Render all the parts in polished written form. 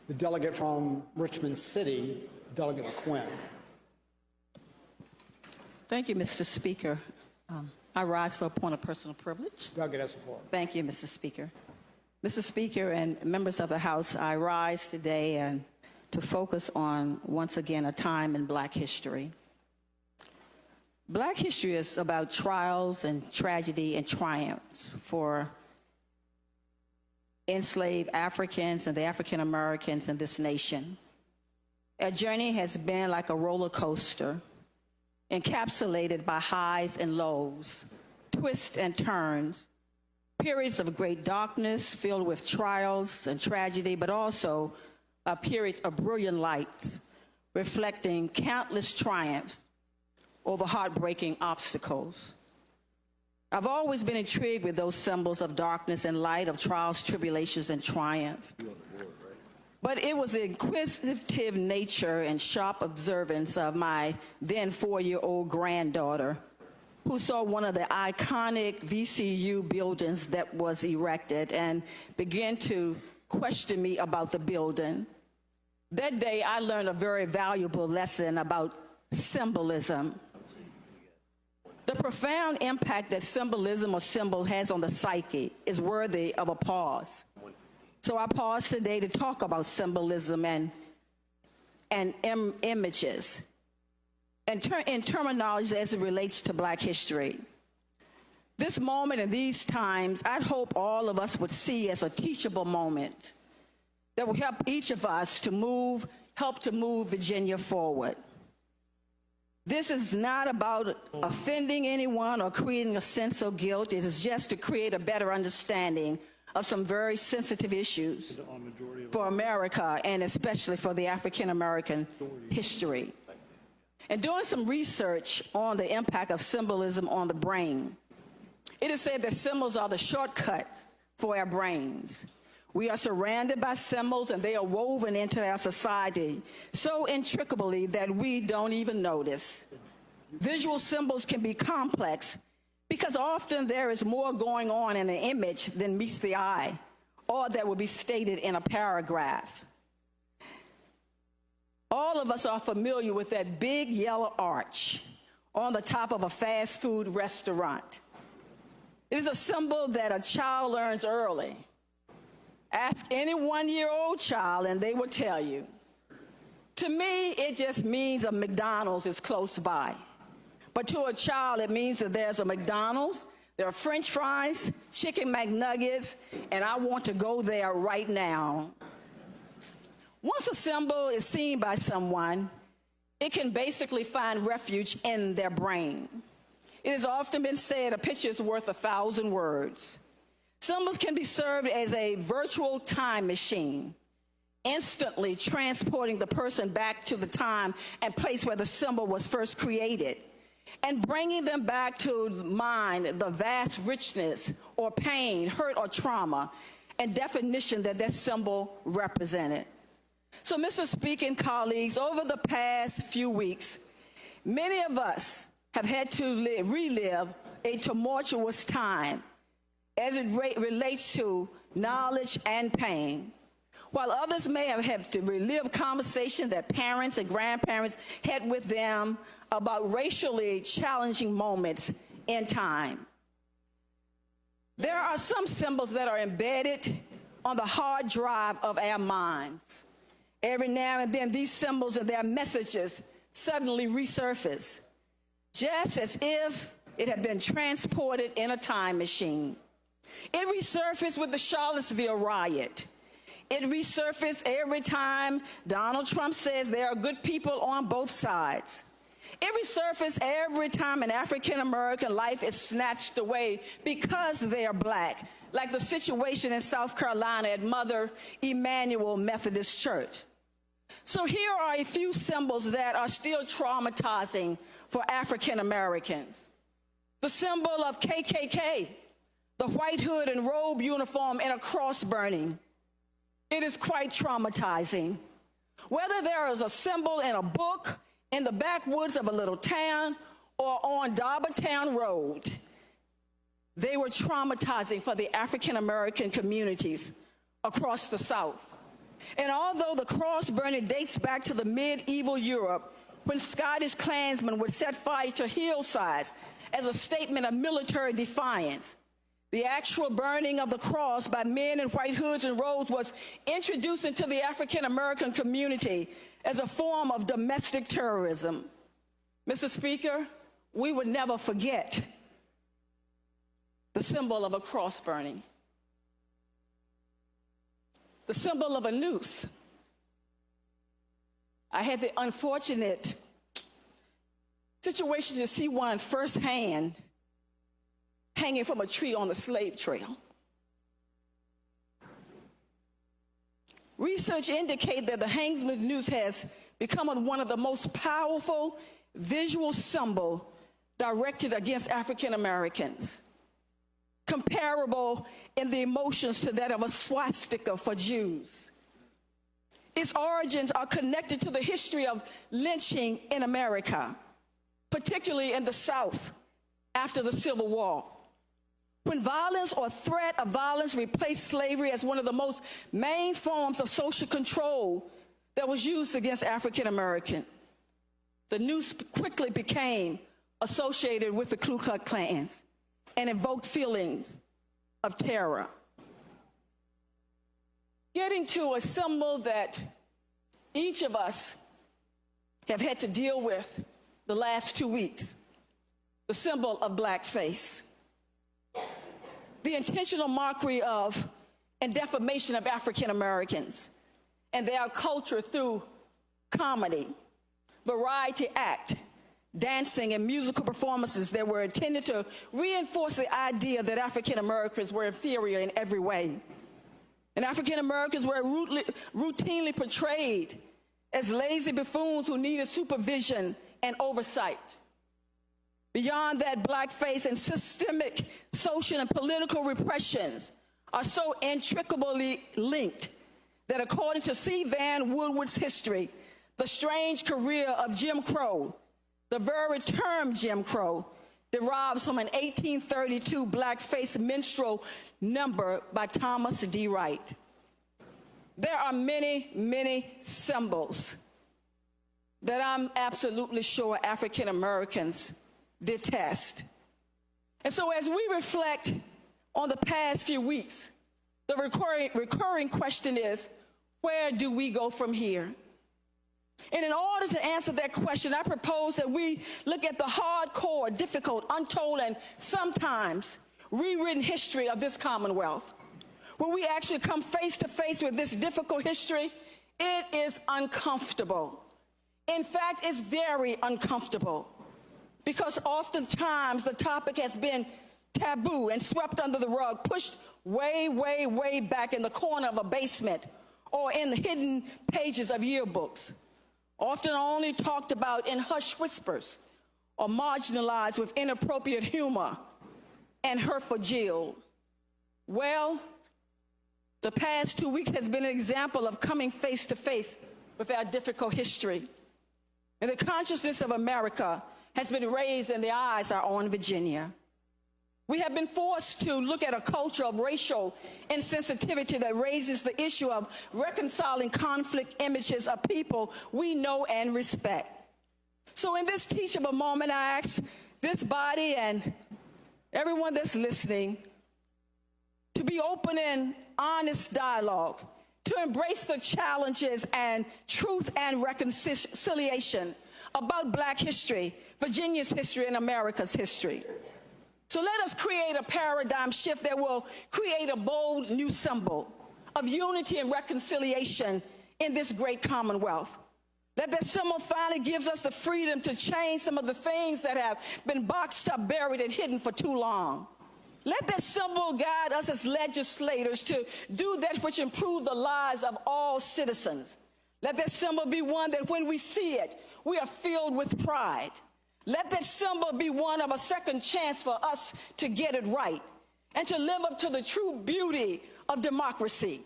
the delegate from Richmond City, Delegate McQuinn. Thank you, Mr. Speaker. I rise for a point of personal privilege. Delegate has the floor. Thank you, Mr. Speaker. Mr. Speaker and members of the House, I rise today to focus on, once again, a time in Black history. Black history is about trials and tragedy and triumphs for enslaved Africans and the African Americans in this nation. Our journey has been like a roller coaster, encapsulated by highs and lows, twists and turns, periods of great darkness filled with trials and tragedy, but also periods of brilliant light, reflecting countless triumphs over heartbreaking obstacles. I've always been intrigued with those symbols of darkness and light, of trials, tribulations, and triumph. But it was the inquisitive nature and sharp observance of my then 4-year-old granddaughter who saw one of the iconic VCU buildings that was erected and began to question me about the building. That day, I learned a very valuable lesson about symbolism. The profound impact that symbolism or symbol has on the psyche is worthy of a pause. So I pause today to talk about symbolism and images and in terminology as it relates to Black history. This moment and these times, I'd hope all of us would see as a teachable moment that will help each of us to help to move Virginia forward. This is not about offending anyone or creating a sense of guilt. It is just to create a better understanding of some very sensitive issues for America and especially for the African American history. And doing some research on the impact of symbolism on the brain, it is said that symbols are the shortcut for our brains. We are surrounded by symbols and they are woven into our society so intricately that we don't even notice. Visual symbols can be complex because often there is more going on in an image than meets the eye or that will be stated in a paragraph. All of us are familiar with that big yellow arch on the top of a fast food restaurant. It is a symbol that a child learns early. Ask any 1-year-old child and they will tell you. To me, it just means a McDonald's is close by. But to a child, it means that there's a McDonald's, there are French fries, chicken McNuggets, and I want to go there right now. Once a symbol is seen by someone, it can basically find refuge in their brain. It has often been said a picture is worth 1,000 words. Symbols can be served as a virtual time machine, instantly transporting the person back to the time and place where the symbol was first created, and bringing them back to mind the vast richness or pain, hurt or trauma, and definition that that symbol represented. So, Mr. Speaker and colleagues, over the past few weeks, many of us have had to relive a tumultuous time as it relates to knowledge and pain. While others may have had to relive conversations that parents and grandparents had with them about racially challenging moments in time. There are some symbols that are embedded on the hard drive of our minds. Every now and then, these symbols and their messages suddenly resurface, just as if it had been transported in a time machine. It resurfaced with the Charlottesville riot. It resurfaced every time Donald Trump says there are good people on both sides. It resurfaced every time an African-American life is snatched away because they are Black, like the situation in South Carolina at Mother Emanuel Methodist Church. So here are a few symbols that are still traumatizing for African Americans. The symbol of KKK, the white hood and robe uniform and a cross burning. It is quite traumatizing. Whether there is a symbol in a book, in the backwoods of a little town, or on Darbytown Road, they were traumatizing for the African American communities across the South. And although the cross burning dates back to the medieval Europe, when Scottish clansmen would set fire to hillsides as a statement of military defiance, the actual burning of the cross by men in white hoods and robes was introduced into the African-American community as a form of domestic terrorism. Mr. Speaker, we would never forget the symbol of a cross burning, the symbol of a noose. I had the unfortunate situation to see one firsthand hanging from a tree on the slave trail. Research indicates that the hangsman's noose has become one of the most powerful visual symbols directed against African Americans, comparable in the emotions to that of a swastika for Jews. Its origins are connected to the history of lynching in America, particularly in the South after the Civil War, when violence or threat of violence replaced slavery as one of the most main forms of social control that was used against African Americans. The noose quickly became associated with the Ku Klux Klan and evoked feelings of terror. Getting to a symbol that each of us have had to deal with the last 2 weeks, the symbol of blackface. The intentional mockery of and defamation of African Americans and their culture through comedy, variety act, dancing, and musical performances that were intended to reinforce the idea that African Americans were inferior in every way. And African Americans were routinely portrayed as lazy buffoons who needed supervision and oversight. Beyond that, blackface and systemic social and political repressions are so intricately linked that according to C. Van Woodward's history, the strange career of Jim Crow, the very term Jim Crow, derives from an 1832 blackface minstrel number by Thomas D. Wright. There are many, many symbols that I'm absolutely sure African Americans detest. And so as we reflect on the past few weeks, the recurring question is, where do we go from here? And in order to answer that question, I propose that we look at the hardcore, difficult, untold, and sometimes rewritten history of this Commonwealth. When we actually come face to face with this difficult history, it is uncomfortable. In fact, it's very uncomfortable, because oftentimes the topic has been taboo and swept under the rug, pushed way, way, way back in the corner of a basement or in the hidden pages of yearbooks, often only talked about in hushed whispers or marginalized with inappropriate humor and hurtful jeers. Well, the past 2 weeks has been an example of coming face to face with our difficult history. And the consciousness of America has been raised in the eyes of our own Virginia. We have been forced to look at a culture of racial insensitivity that raises the issue of reconciling conflict images of people we know and respect. So in this teachable moment, I ask this body and everyone that's listening to be open and honest dialogue, to embrace the challenges and truth and reconciliation about Black history, Virginia's history, and America's history. So let us create a paradigm shift that will create a bold new symbol of unity and reconciliation in this great Commonwealth. Let that symbol finally gives us the freedom to change some of the things that have been boxed up, buried, and hidden for too long. Let that symbol guide us as legislators to do that which improves the lives of all citizens. Let that symbol be one that when we see it, we are filled with pride. Let that symbol be one of a second chance for us to get it right and to live up to the true beauty of democracy.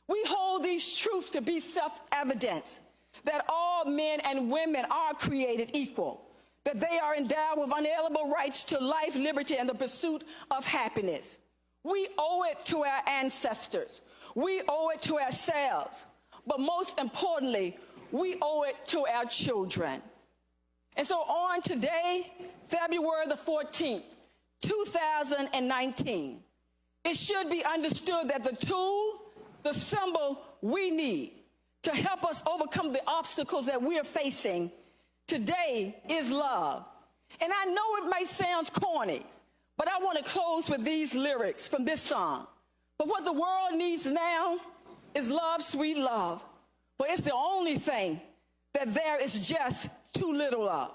We hold these truths to be self-evident, that all men and women are created equal, that they are endowed with unalienable rights to life, liberty, and the pursuit of happiness. We owe it to our ancestors. We owe it to ourselves. but most importantly, we owe it to our children. And so on today, February the 14th, 2019, it should be understood that the tool, the symbol we need to help us overcome the obstacles that we are facing today is love. And I know it may sound corny, but I want to close with these lyrics from this song. But what the world needs now is love, sweet love. For it's the only thing that there is just too little of.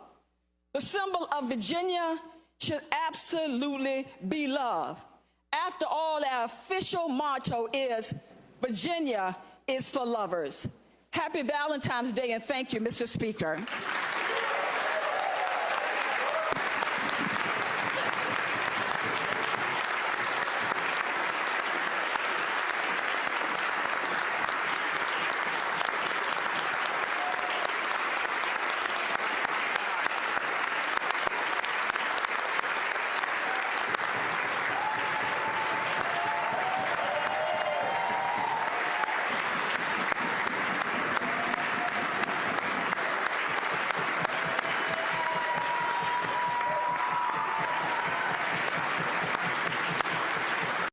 The symbol of Virginia should absolutely be love. After all, our official motto is Virginia is for lovers. Happy Valentine's Day, and thank you, Mr. Speaker.